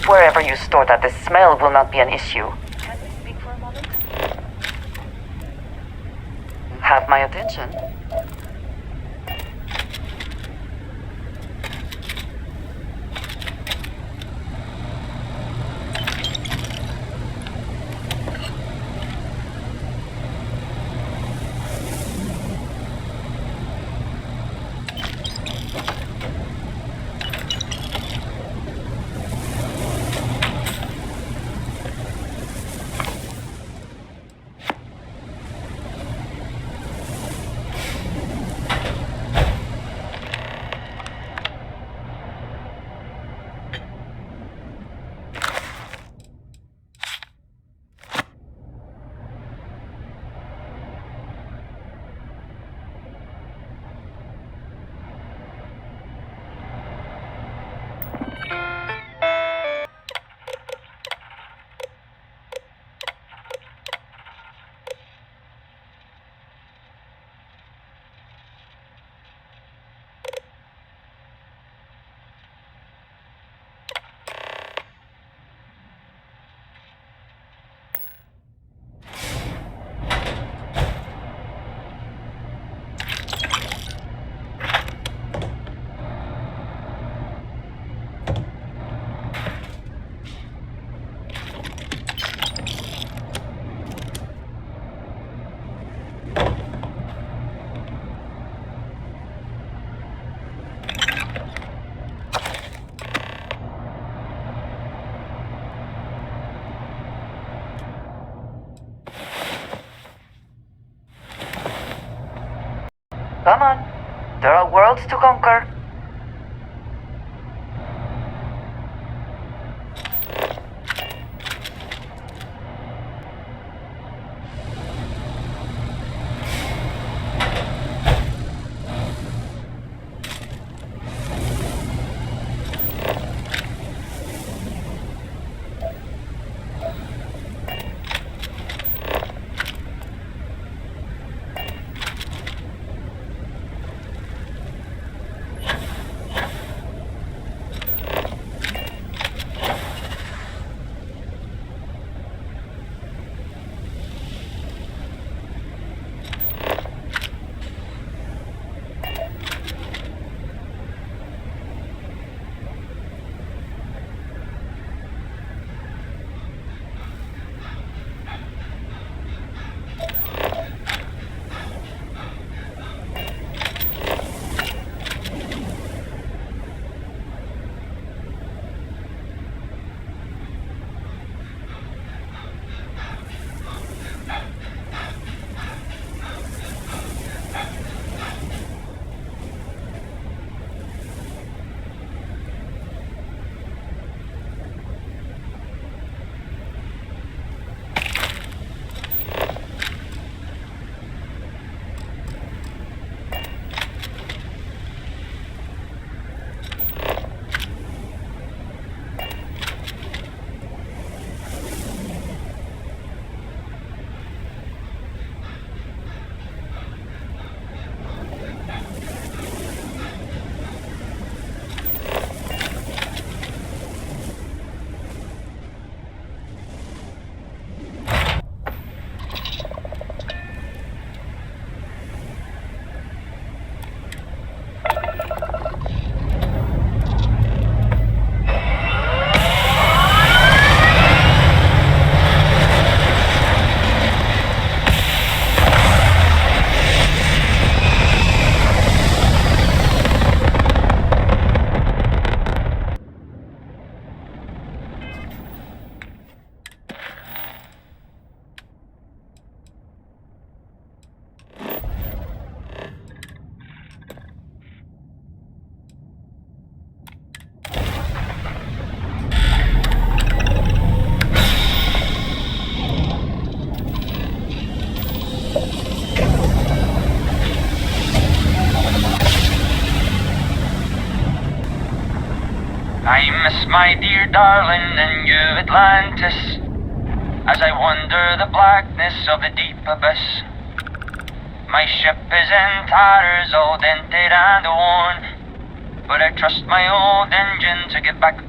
wherever you store that, the smell will not be an issue. Can we speak for a moment? Have my attention. Come on. There are worlds to conquer. I miss my dear darling and you Atlantis, as I wander the blackness of the deep abyss. My ship is in tatters, all dented and worn, but I trust my old engine to get back.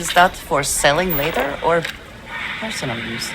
Is that for selling later or personal use?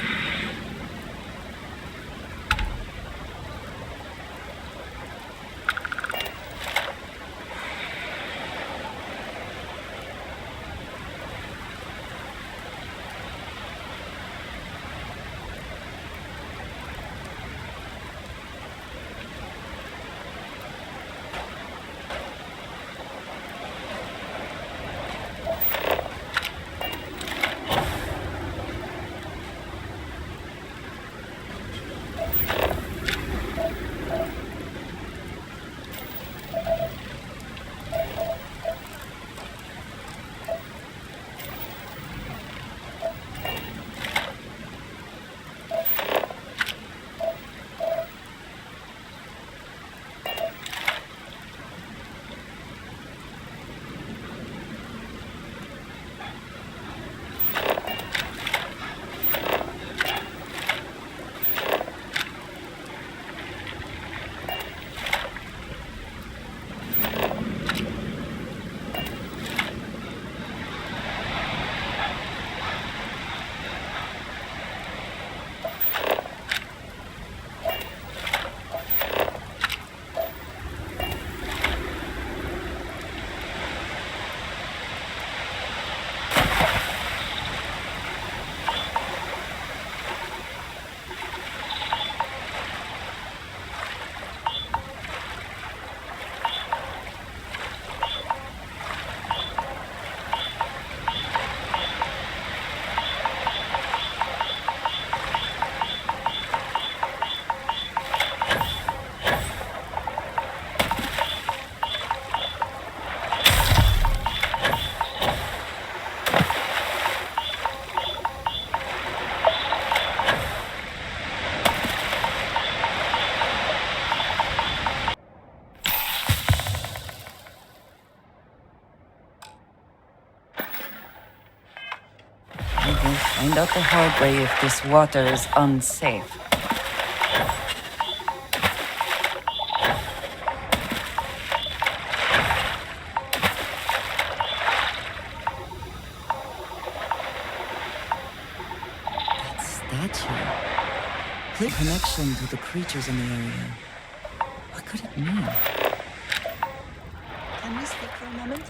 I will find out the hard way if this water is unsafe. That statue. Clear connection to the creatures in the area. What could it mean? Can we speak for a moment?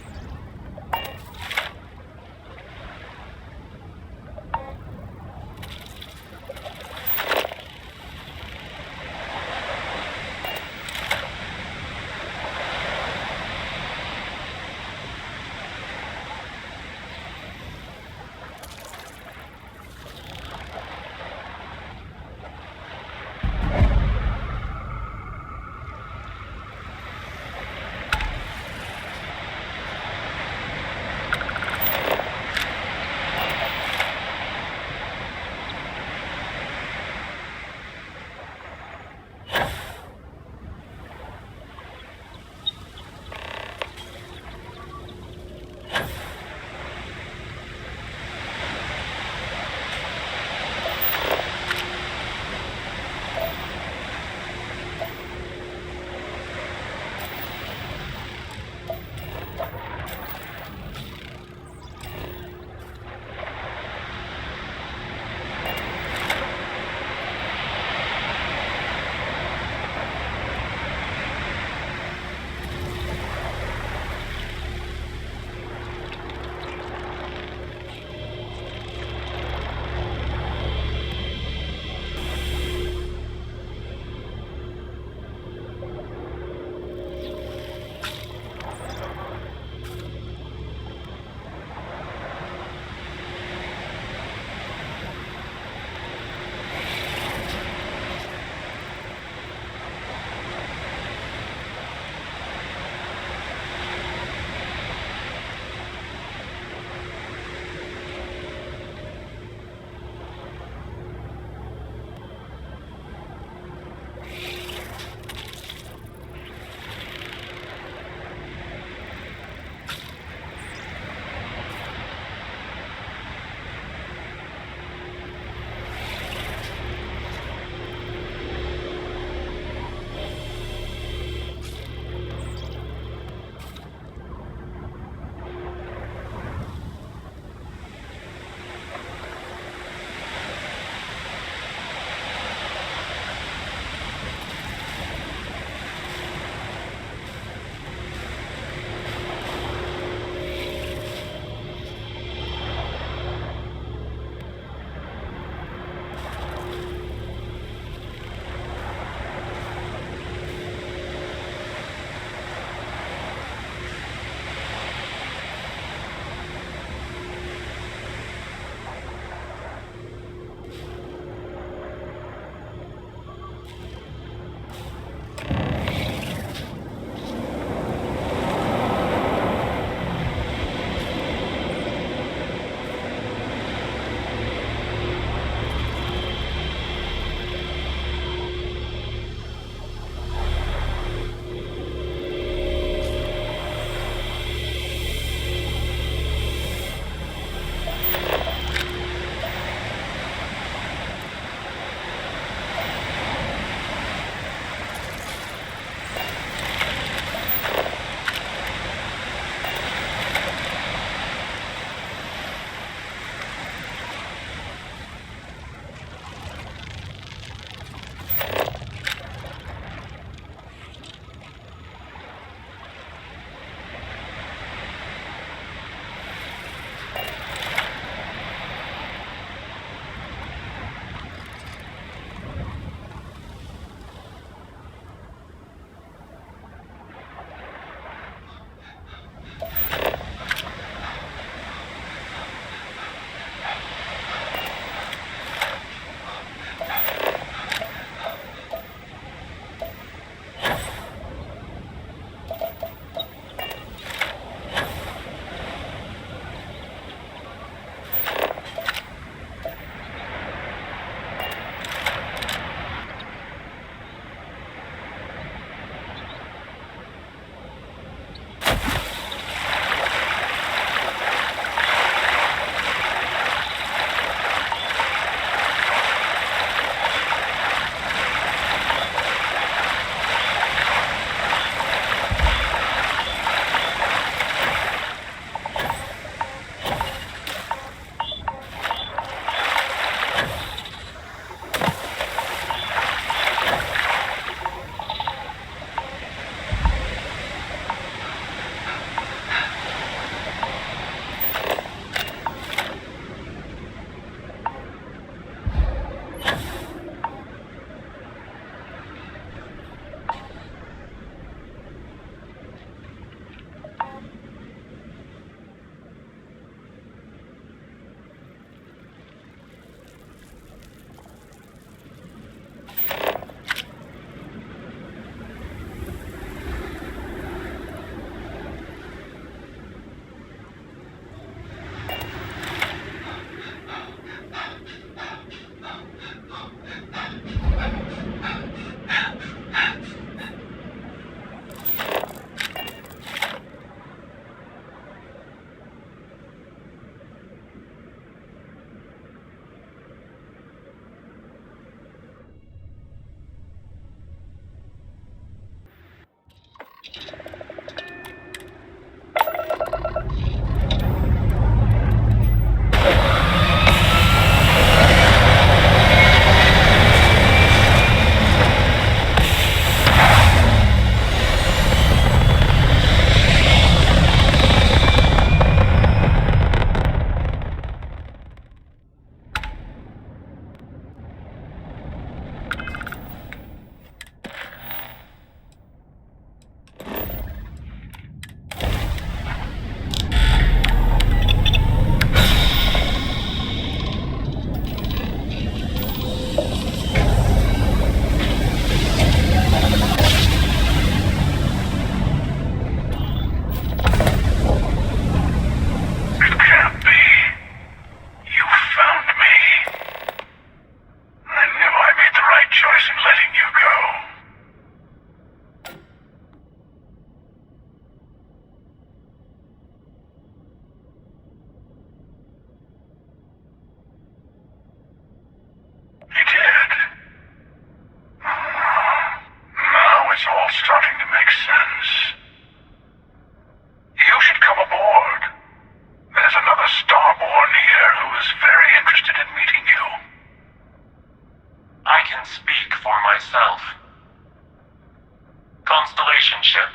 Constellation ship,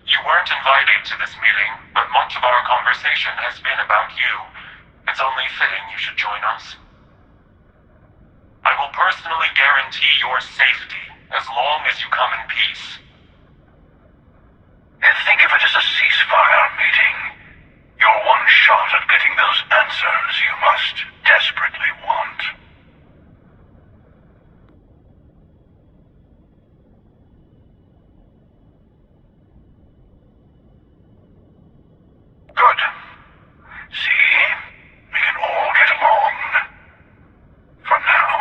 you weren't invited to this meeting, but much of our conversation has been about you. It's only fitting you should join us. I will personally guarantee your safety as long as you come in peace. And think of it as a ceasefire meeting. Your one shot at getting those answers you must desperately want. Good. See? We can all get along. For now.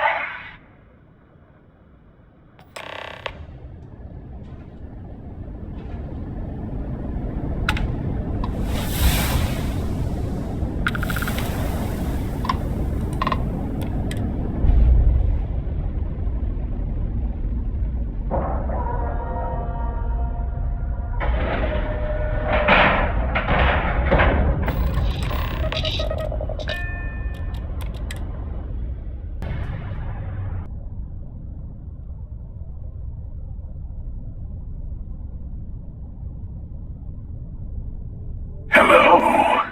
Hello.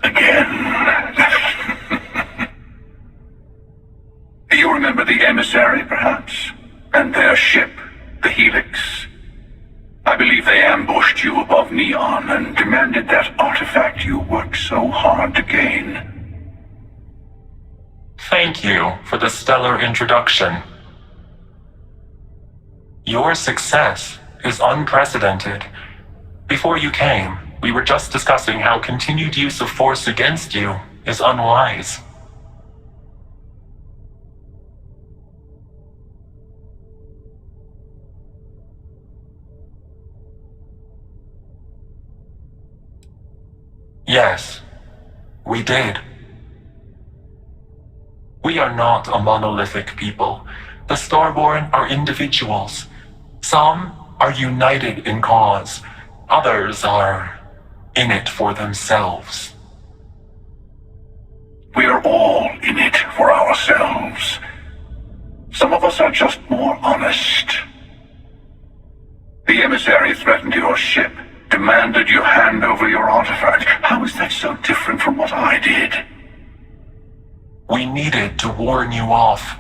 Again. You remember the emissary, perhaps? And their ship, the Helix? I believe they ambushed you above Neon and demanded that artifact you worked so hard to gain. Thank you for the stellar introduction. Your success is unprecedented. Before you came, we were just discussing how continued use of force against you is unwise. Yes, we did. We are not a monolithic people. The Starborn are individuals. Some are united in cause. Others are in it for themselves. We're all in it for ourselves. Some of us are just more honest. The emissary threatened your ship, demanded you hand over your artifact. How is that so different from what I did? We needed to warn you off.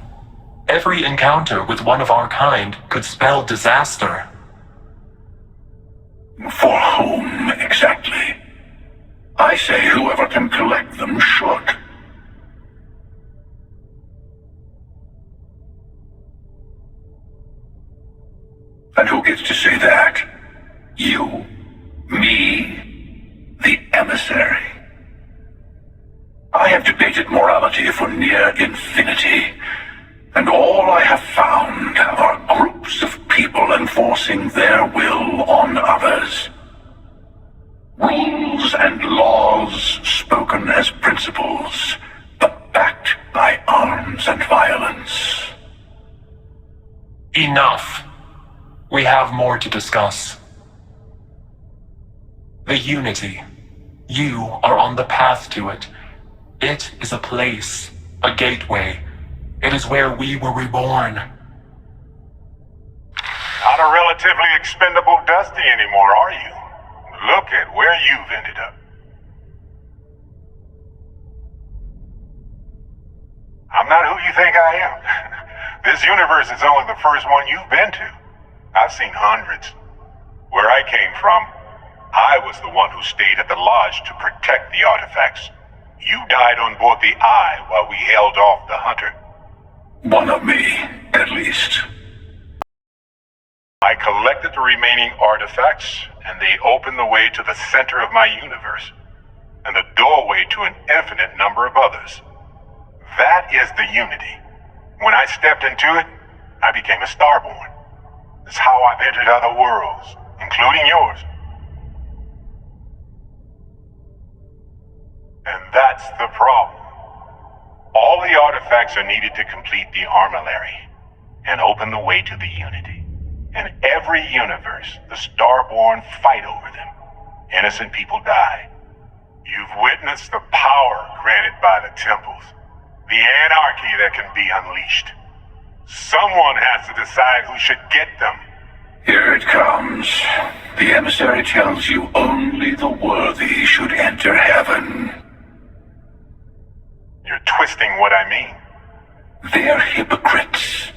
Every encounter with one of our kind could spell disaster. For whom, exactly? I say whoever can collect them should. And who gets to say that? You? Me? The emissary? I have debated morality for near infinity, and all I have found are groups of people enforcing their will on others. Rules and laws spoken as principles, but backed by arms and violence. Enough. We have more to discuss. The Unity. You are on the path to it. It is a place, a gateway. It is where we were reborn. Not a relatively expendable Dusty anymore, are you? Look at where you've ended up. I'm not who you think I am. This universe is only the first one you've been to. I've seen hundreds. Where I came from, I was the one who stayed at the lodge to protect the artifacts. You died on board the Eye while we held off the Hunter. One of me, at least. I collected the remaining artifacts, and they opened the way to the center of my universe, and the doorway to an infinite number of others. That is the Unity. When I stepped into it, I became a Starborn. It's how I've entered other worlds, including yours. And that's the problem. All the artifacts are needed to complete the Armillary and open the way to the Unity. In every universe, the Starborn fight over them. Innocent people die. You've witnessed the power granted by the temples, the anarchy that can be unleashed. Someone has to decide who should get them. Here it comes. The emissary tells you only the worthy should enter heaven. You're twisting what I mean. They're hypocrites.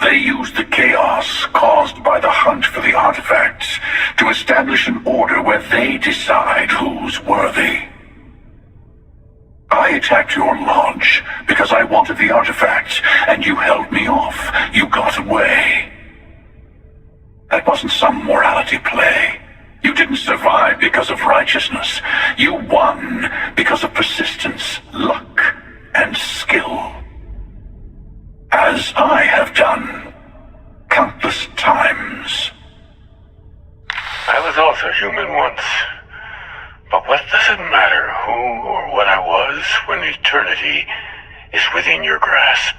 They use the chaos caused by the hunt for the artifacts to establish an order where they decide who's worthy. I attacked your lodge because I wanted the artifacts, and you held me off. You got away. That wasn't some morality play. You didn't survive because of righteousness. You won because of persistence, luck, and skill. As I have done countless times. I was also human once. But what does it matter who or what I was when eternity is within your grasp?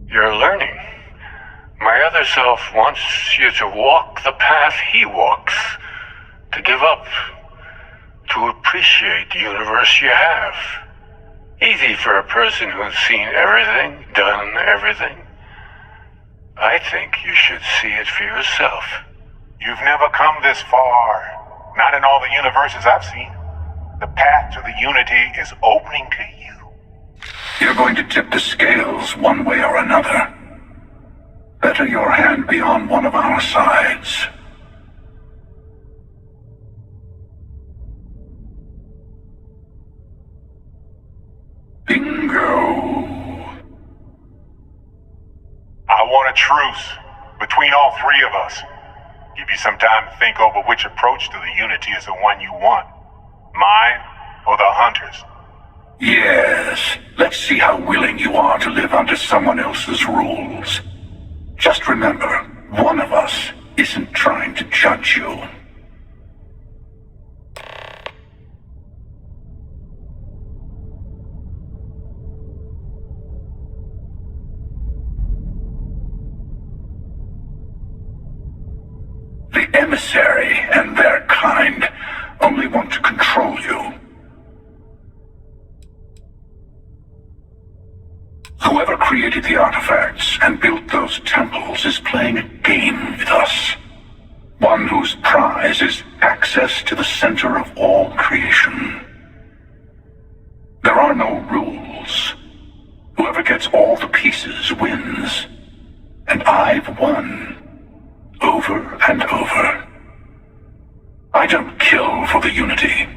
You're learning. My other self wants you to walk the path he walks, to give up, to appreciate the universe you have. Easy for a person who's seen everything, done everything. I think you should see it for yourself. You've never come this far. Not in all the universes I've seen. The path to the unity is opening to you. You're going to tip the scales one way or another. Better your hand be on one of our sides. Bingo. I want a truce between all three of us. Give you some time to think over which approach to the unity is the one you want. Mine or the Hunters? Yes. Let's see how willing you are to live under someone else's rules. Just remember, one of us isn't trying to judge you. The emissary and their kind only want to control you. Whoever created the artifacts and built those temples is playing a game with us. One whose prize is access to the center of all creation. There are no rules. Whoever gets all the pieces wins. And I've won. Over and over. I don't kill for the unity.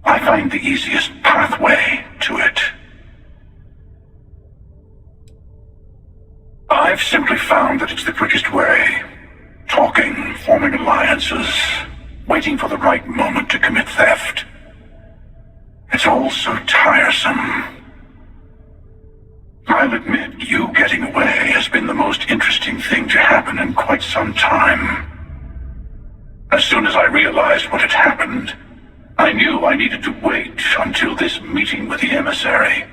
I find the easiest pathway to it. I've simply found that it's the quickest way. Talking, forming alliances, waiting for the right moment to commit theft. It's all so tiresome. I'll admit, you getting away has been the most interesting thing to happen in quite some time. As soon as I realized what had happened, I knew I needed to wait until this meeting with the emissary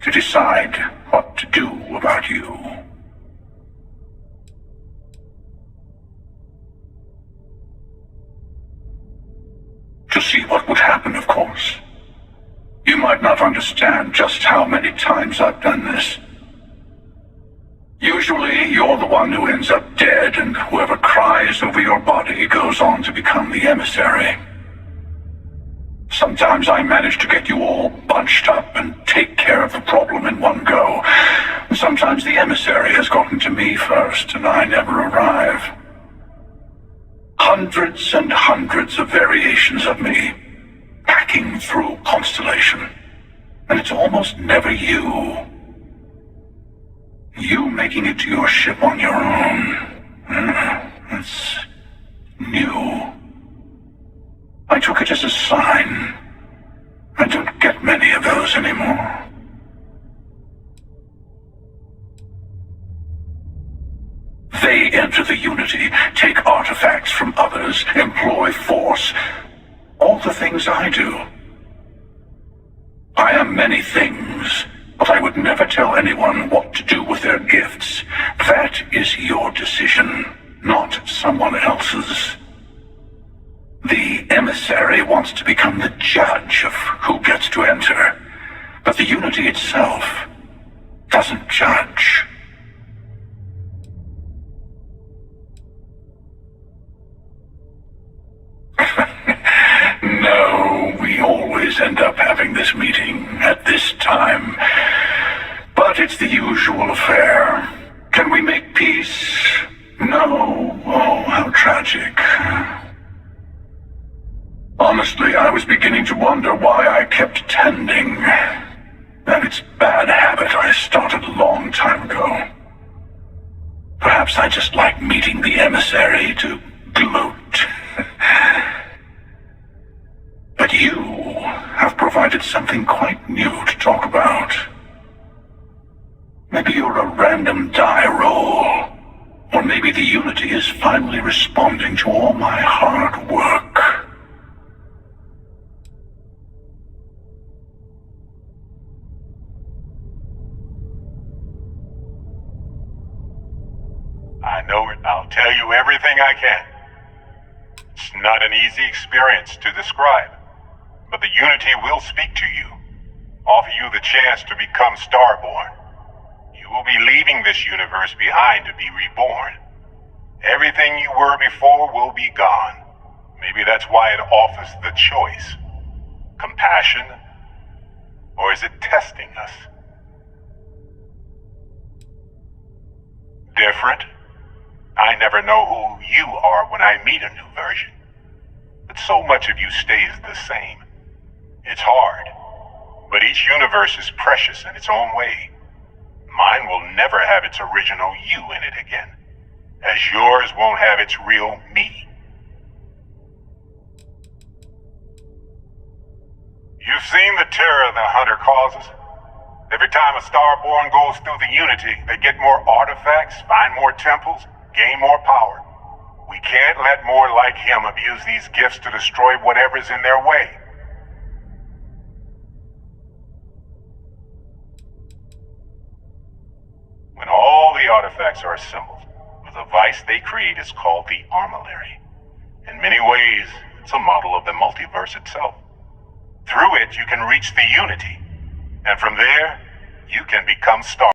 to decide what to do about you. To see what would happen, of course. You might not understand just how many times I've done this. Usually, you're the one who ends up dead, and whoever cries over your body goes on to become the emissary. Sometimes I manage to get you all bunched up and take care of the problem in one go. Sometimes the emissary has gotten to me first, and I never arrive. Hundreds and hundreds of variations of me, hacking through Constellation. And it's almost never you. You making it to your ship on your own. It's new. I took it as a sign. I don't get many of those anymore. They enter the Unity, take artifacts from others, employ force. All the things I do. I am many things, but I would never tell anyone what to do with their gifts. That is your decision, not someone else's. The emissary wants to become the judge of who Unity itself doesn't judge. No, we always end up having this meeting at this time. But it's the usual affair. Can we make peace? No. Oh, how tragic. Honestly, I was beginning to wonder why I kept tending. And it's a bad habit I started a long time ago. Perhaps I just like meeting the emissary to gloat. But you have provided something quite new to talk about. Maybe you're a random die roll. Or maybe the Unity is finally responding to all my hard work. I know it. I'll tell you everything I can. It's not an easy experience to describe, but the Unity will speak to you, offer you the chance to become Starborn. You will be leaving this universe behind to be reborn. Everything you were before will be gone. Maybe that's why it offers the choice. Compassion, or is it testing us? Different? I never know who you are when I meet a new version. But so much of you stays the same. It's hard, but each universe is precious in its own way. Mine will never have its original you in it again, as yours won't have its real me. You've seen the terror the Hunter causes. Every time a Starborn goes through the Unity, they get more artifacts, find more temples, gain more power. We can't let more like him abuse these gifts to destroy whatever's in their way. When all the artifacts are assembled, the device they create is called the Armillary. In many ways, it's a model of the multiverse itself. Through it, you can reach the Unity, and from there, you can become Star.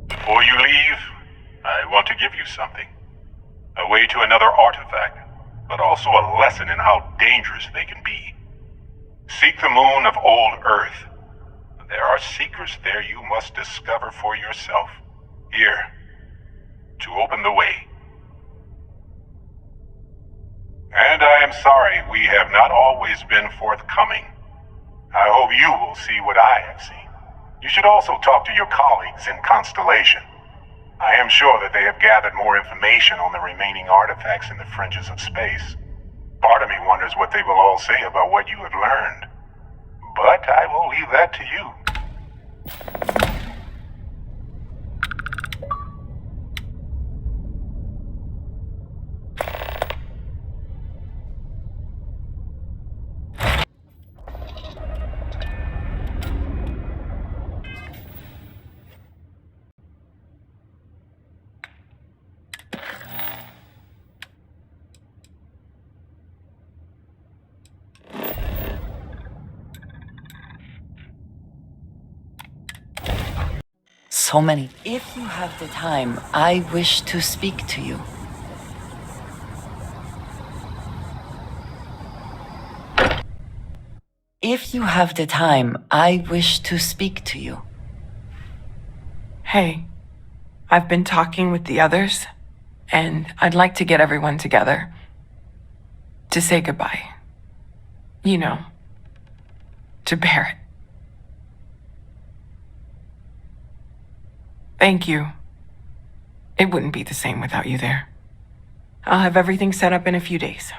Before you leave, I want to give you something. A way to another artifact, but also a lesson in how dangerous they can be. Seek the moon of old Earth. There are secrets there you must discover for yourself. Here, to open the way. And I am sorry we have not always been forthcoming. I hope you will see what I have seen. You should also talk to your colleagues in Constellation. I am sure that they have gathered more information on the remaining artifacts in the fringes of space. Part of me wonders what they will all say about what you have learned. But I will leave that to you. So many. If you have the time, I wish to speak to you. If you have the time, I wish to speak to you. Hey, I've been talking with the others, and I'd like to get everyone together to say goodbye. You know, to Barrett. Thank you. It wouldn't be the same without you there. I'll have everything set up in a few days.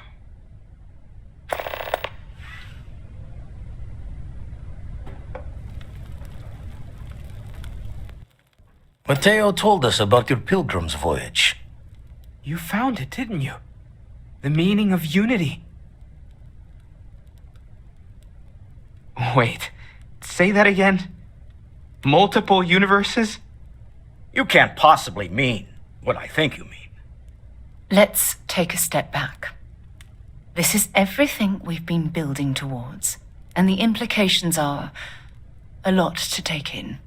Mateo told us about your pilgrim's voyage. You found it, didn't you? The meaning of unity. Wait, say that again? Multiple universes? You can't possibly mean what I think you mean. Let's take a step back. This is everything we've been building towards, and the implications are a lot to take in.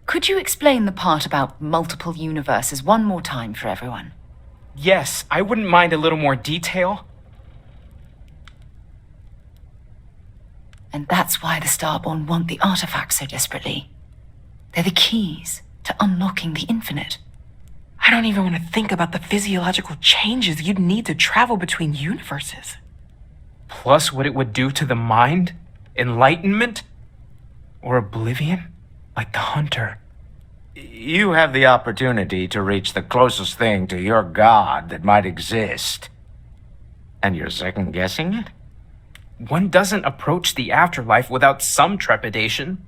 Could you explain the part about multiple universes one more time for everyone? Yes, I wouldn't mind a little more detail. And that's why the Starborn want the artifacts so desperately. They're the keys to unlocking the infinite. I don't even want to think about the physiological changes you'd need to travel between universes. Plus what it would do to the mind? Enlightenment? Or oblivion? Like the Hunter. You have the opportunity to reach the closest thing to your god that might exist. And you're second-guessing it? One doesn't approach the afterlife without some trepidation.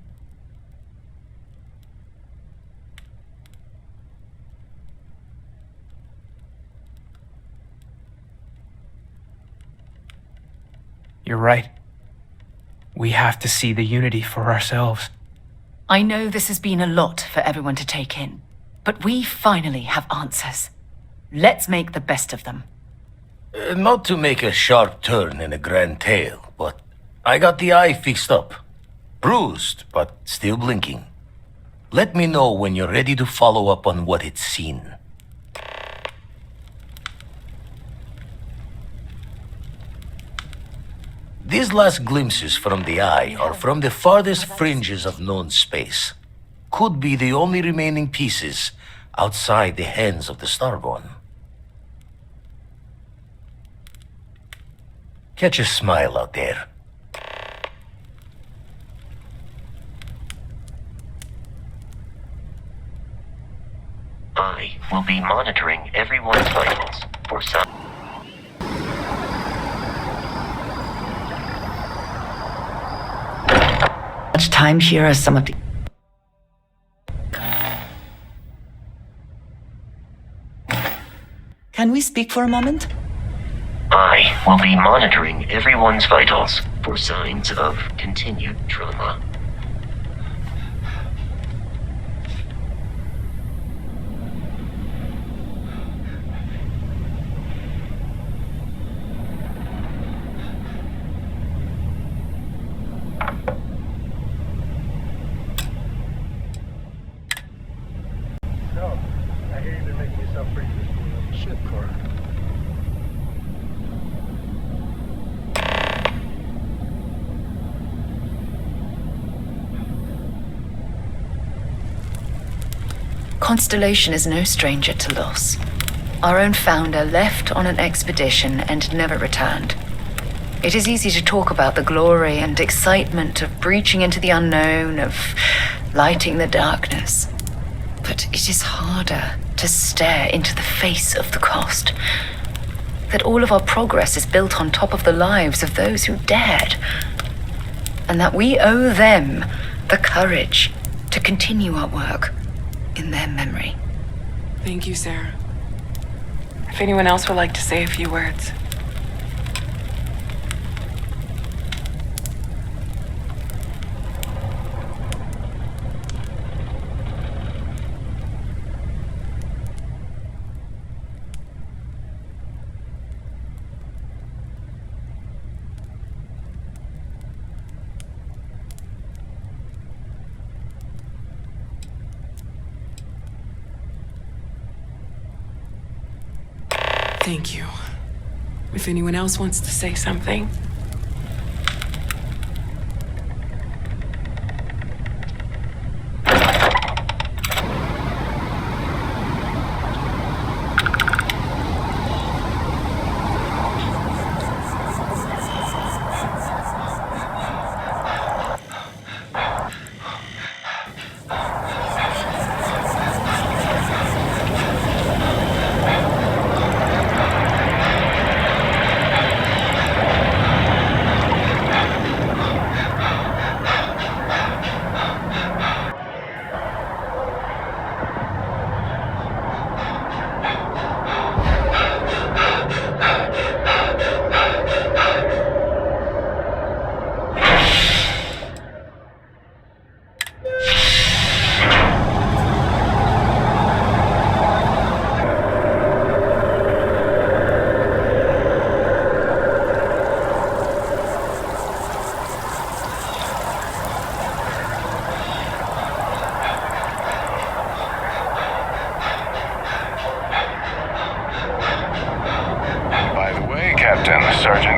You're right. We have to see the unity for ourselves. I know this has been a lot for everyone to take in, but we finally have answers. Let's make the best of them. Not to make a sharp turn in a grand tale, but I got the eye fixed up. Bruised, but still blinking. Let me know when you're ready to follow up on what it's seen. These last glimpses from the eye are from the farthest fringes of known space. Could be the only remaining pieces outside the hands of the Starborn. Catch a smile out there. I will be monitoring everyone's vitals for some... Much time here as some of the... Can we speak for a moment? I will be monitoring everyone's vitals for signs of continued trauma. Constellation is no stranger to loss. Our own founder left on an expedition and never returned. It is easy to talk about the glory and excitement of breaching into the unknown, of lighting the darkness. But it is harder to stare into the face of the cost. That all of our progress is built on top of the lives of those who dared. And that we owe them the courage to continue our work in their memory. Thank you, Sarah. If anyone else would like to say a few words. Thank you. If anyone else wants to say something. Sergeant.